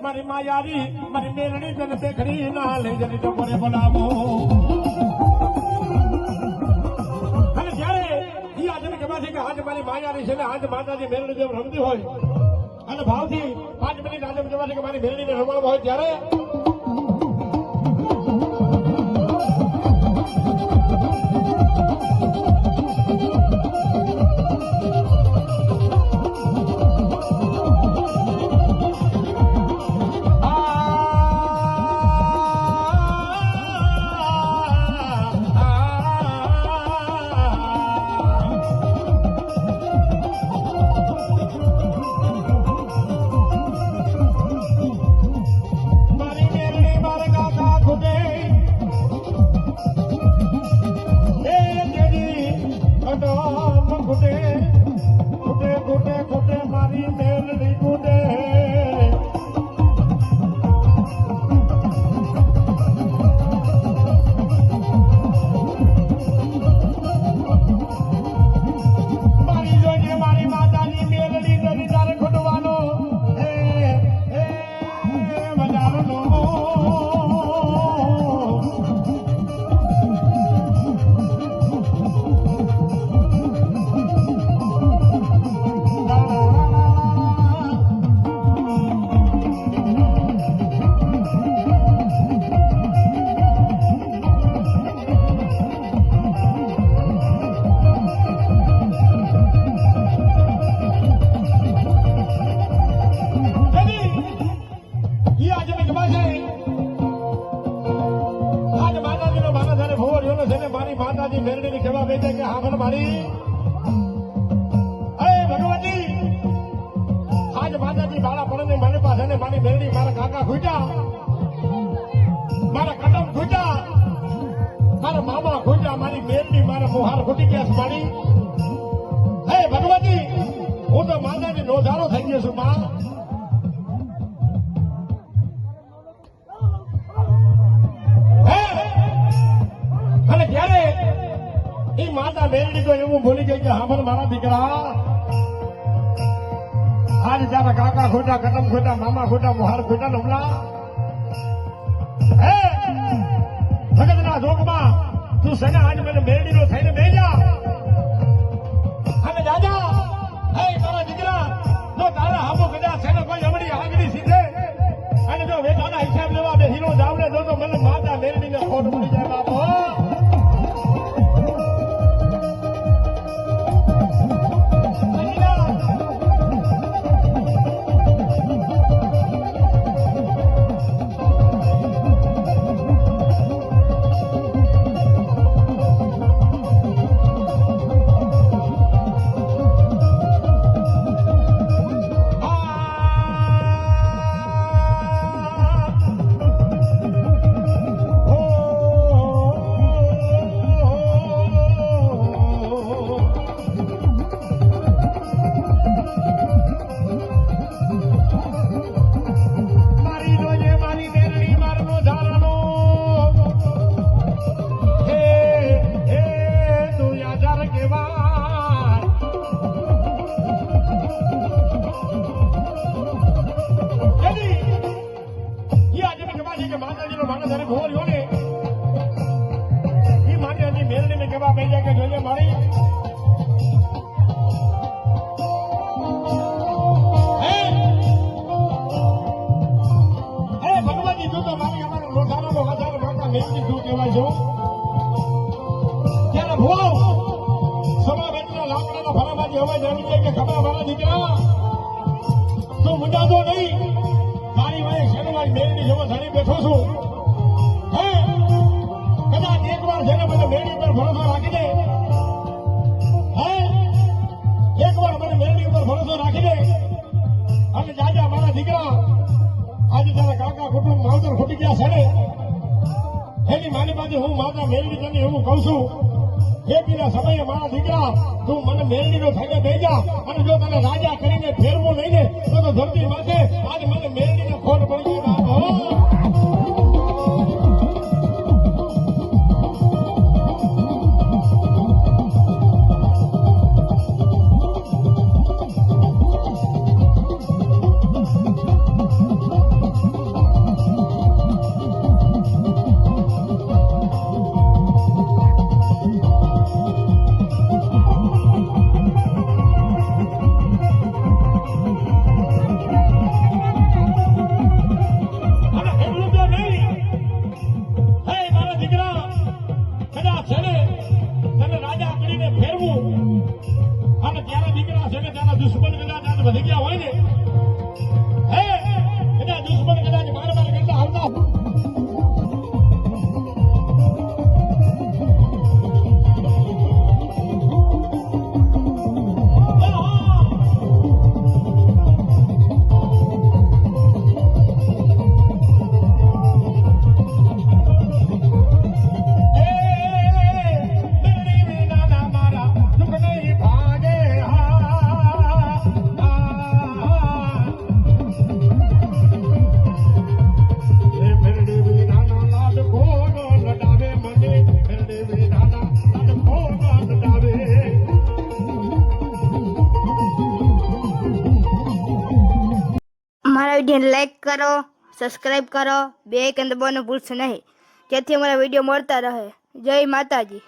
મારી માયારી મારી મેલડી તને પેખડી ના લઈ જતી તો કોને બોલાવો અને જ્યારે ઈ આજે કહેવાથી કે આજ મારી માયારી છે ને આજ માતાજી મેલડી જેમ રમતી હોય અને ભાવથી 5 મિનિટ આજે કહેવાથી કે મારી મેલડીને રમાડવા હોય ત્યારે માતાજી મેરડીની કહેવા બેઠે કે હા મારી અરે ભગવતી આજ માતાજી બાળા પડે મારી પાસે ને મારી મેરડી મારા કાકા ખૂટ્યા મારા કદમ ખૂટ્યા મારા મામા ખૂટ્યા મારી મેરડી મારા મુહાર ખૂટી ગયા મારી હે ભગવતી હું તો માતાજી નોંધારો થઈ ગયો છું માં અને ત્યારે એ માતા મેરડી તો એવું બોલી ગઈ કે હા મારા દીકરા આજ તારા કાકા ખોટા કદમ ખોટા મામા ખોટા મુહાર ખોટા નમલા હે ભગતના જોગમાં તું સને આજ મને મેરડીનો થઈને બેજા અને દાદા હે મારા દીકરા જો તારા હામો કદાચ છે ને કોઈ અમડી આગળી સીધે અને જો વેચાના હિસાબ લેવા બે હીરો જાવડે તો મને માતા મેરડીને ખોટ પડી જાય બાપો હું માતા મેરડી તને એવું કહું છું ખેતીના સમયે મારા દીકરા તું મને મેરડીનો થઈને બેજા અને જો તને રાજા કરીને ફેરવો નહીં ને તો ધરતી માથે આજ મને મેરડીને ખોટ પડી ગઈ દુશ્મન કદાચ આજ વધી ગયા હોય ને હે એના દુશ્મન કદાચ બાર કરતા આવતા हमारा वीडियो लाइक करो, सब्सक्राइब करो, बेल आइकन दबाना भूलशो नहीं, जेथी हमारा वीडियो મળતા રહે। जय माताजी।